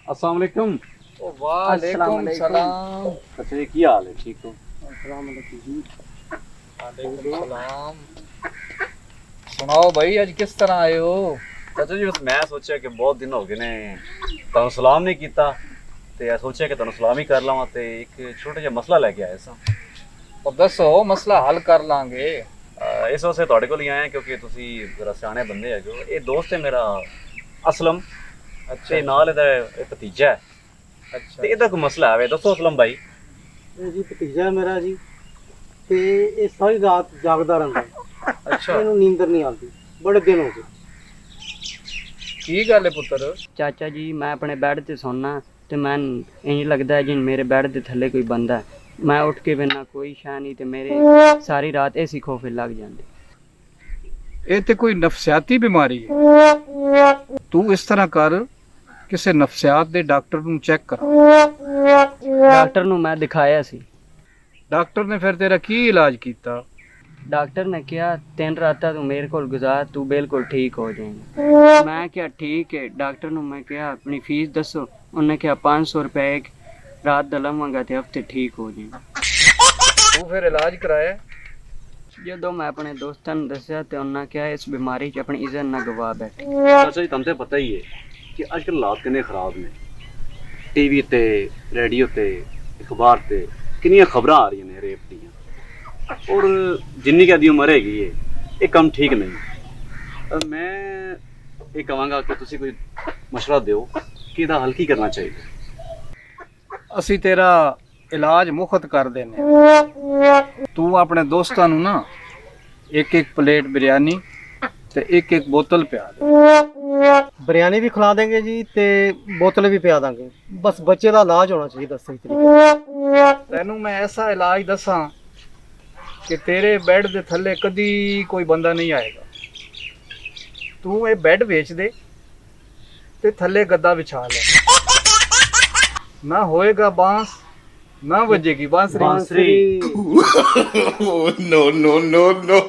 अस्सलाम वालेकुम। वालेकुम सलाम। अच्छा की हाल है, ठीक हो? सलाम। सुनाओ भाई, आज किस तरह आए हो? चाचा जी बस मैं सोचा कि बहुत दिन हो गए ने ਤੁਹਾਨੂੰ ਸਲਾਮ नहीं कीता ਤੇ ਇਹ ਸੋਚਿਆ ਕਿ ਤੁਹਾਨੂੰ ਸਲਾਮ ਹੀ ਕਰ ਲਵਾਂ ਤੇ ਇੱਕ ਛੋਟਾ ਜਿਹਾ ਮਸਲਾ ਲੈ ਕੇ ਆਇਆ ਸਾਂ। और दसो, मसला हल कर लांगे। ਇਸ ਵਾਸਤੇ ਤੁਹਾਡੇ ਕੋਲ ਹੀ ਆਇਆ ਕਿਉਂਕਿ ਤੁਸੀਂ ਜ਼ਰਾ ਸਿਆਣੇ ਬੰਦੇ ਹੈਗੇ ਹੋ। ਇਹ ਦੋਸਤ ਹੈ ਮੇਰਾ ਅਸਲਮ, ਤੇ ਨਾਲ ਇਹਦਾ ਇਹ ਭਤੀਜਾ ਹੈ। अच्छा ਤੇ ਇਹਦਾ ਕੋਈ ਮਸਲਾ ਆਵੇ, ਦੱਸੋ ਅਸਲਮ ਭਾਈ। ਇਹ ਜੀ ਭਤੀਜਾ ਮੇਰਾ ਜੀ, ਤੇ ਇਹ ਸਾਰੀ ਰਾਤ ਜਾਗਦਾ ਰਹਿੰਦਾ ਹੈ। अच्छा ਇਹਨੂੰ ਨੀਂਦਰ ਨਹੀਂ ਆਉਂਦੀ, ਬੜੇ ਦਿਨ ਹੋ ਗਏ। की गल है पुत्र? ਚਾਚਾ ਜੀ ਮੈਂ ਆਪਣੇ ਬੈੱਡ ਤੇ ਸੌਣਾ ਤੇ ਮੈਂ ਇੰਜ ਲੱਗਦਾ ਜਿਵੇਂ ਮੇਰੇ ਬੈੱਡ ਦੇ ਥੱਲੇ ਕੋਈ ਬੰਦਾ ਹੈ। ਮੈਂ ਉੱਠ ਕੇ ਬਿਨਾਂ ਕੋਈ ਸ਼ੈ ਨਹੀਂ ਤੇ ਮੇਰੇ ਸਾਰੀ ਰਾਤ ਐਸੀ ਖੋਫੇ ਲੱਗ ਜਾਂਦੇ। ਇਹ ਤੇ ਕੋਈ ਨਫਸਿਆਤੀ ਬਿਮਾਰੀ ਹੈ। ਤੂੰ ਇਸ ਤਰ੍ਹਾਂ ਕਰ, ਕਿਸੇ ਨਫਸਿਆਤ ਦੇ ਡਾਕਟਰ ਨੂੰ ਚੈੱਕ ਕਰਾ। ਡਾਕਟਰ ਨੂੰ ਮੈਂ ਦਿਖਾਇਆ ਸੀ। ਡਾਕਟਰ ਨੇ ਫਿਰ ਤੇਰਾ ਕੀ ਇਲਾਜ ਕੀਤਾ? ਡਾਕਟਰ ਨੇ ਕਿਹਾ 3 ਰਾਤਾਂ ਤੂੰ ਮੇਰੇ ਕੋਲ ਗੁਜ਼ਾਰ, ਤੂੰ ਬਿਲਕੁਲ ਠੀਕ ਹੋ ਜਾਏਗਾ। ਮੈਂ ਕਿਹਾ ਠੀਕ ਹੈ। ਡਾਕਟਰ ਨੂੰ ਮੈਂ ਕਿਹਾ ਆਪਣੀ ਫੀਸ ਦੱਸੋ। ਉਹਨੇ ਕਿਹਾ 500 ਰੁਪਏ ਇੱਕ ਰਾਤ ਦਾ ਲਵਾਂਗਾ ਤੇ ਹਫਤੇ ਠੀਕ ਹੋ ਜਾਏਗਾ। तू फिर इलाज कराया? ਜਦੋਂ ਮੈਂ ਆਪਣੇ ਦੋਸਤਾਂ ਨੂੰ ਦੱਸਿਆ ਤੇ ਉਹਨਾਂ ਕਿਹਾ ਇਸ ਬਿਮਾਰੀ 'ਚ ਆਪਣੀ ਇੱਜ਼ਤ ਨਾ ਗਵਾ ਬੈਠ। ਚਾਚਾ ਜੀ ਤੁਹਾਨੂੰ ਤੇ ਪਤਾ ਹੀ ਹੈ ਕਿ ਅੱਜ ਕੱਲ੍ਹ ਹਾਲਾਤ ਕਿੰਨੇ ਖਰਾਬ ਨੇ। ਟੀਵੀ ਤੇ, ਰੇਡੀਓ ਤੇ, ਅਖਬਾਰ ਤੇ ਕਿੰਨੀਆਂ ਖਬਰਾਂ ਆ ਰਹੀਆਂ ਨੇ ਰੇਪ ਦੀਆਂ। ਔਰ ਜਿੰਨੀ ਕੁ ਦੀ ਉਮਰ ਹੈਗੀ ਹੈ ਇਹ ਕੰਮ ਠੀਕ ਨਹੀਂ। ਮੈਂ ਇਹ ਕਹਾਂਗਾ ਕਿ ਤੁਸੀਂ ਕੋਈ ਮਸ਼ਵਰਾ ਦਿਓ ਕਿ ਇਹਦਾ ਹੱਲ ਕੀ ਕਰਨਾ ਚਾਹੀਦਾ। ਅਸੀਂ ਤੇਰਾ ਇਲਾਜ ਮੁਫਤ ਕਰ ਦਿੰਦੇ ਹਾਂ। ਤੂੰ ਆਪਣੇ ਦੋਸਤਾਂ ਨੂੰ ਨਾ ਇੱਕ ਪਲੇਟ ਬਿਰਿਆਨੀ ਤੇ ਇੱਕ ਬੋਤਲ ਪਿਆ ਦੇ। ਬਿਰਿਆਨੀ ਵੀ ਖਿਲਾ ਦੇਂਗੇ ਜੀ ਤੇ ਬੋਤਲ ਵੀ ਪਿਆ ਦਾਂਗੇ। ਬਸ ਬੱਚੇ ਦਾ ਇਲਾਜ ਹੋਣਾ ਚਾਹੀਦਾ ਸਹੀ ਤਰੀਕੇ। ਤੈਨੂੰ ਮੈਂ ਐਸਾ ਇਲਾਜ ਦੱਸਾਂ ਕਿ ਤੇਰੇ ਬੈੱਡ ਦੇ ਥੱਲੇ ਕਦੀ ਕੋਈ ਬੰਦਾ ਨਹੀਂ ਆਏਗਾ। ਤੂੰ ਇਹ ਬੈੱਡ ਵੇਚ ਦੇ ਤੇ ਥੱਲੇ ਗੱਦਾ ਵਿਛਾ ਲੈ। ਨਾ ਹੋਏਗਾ ਬਾਂਸ, ਨਾ ਵੱਜੇਗੀ ਬਾਂਸਰੀ। no, no, no, no.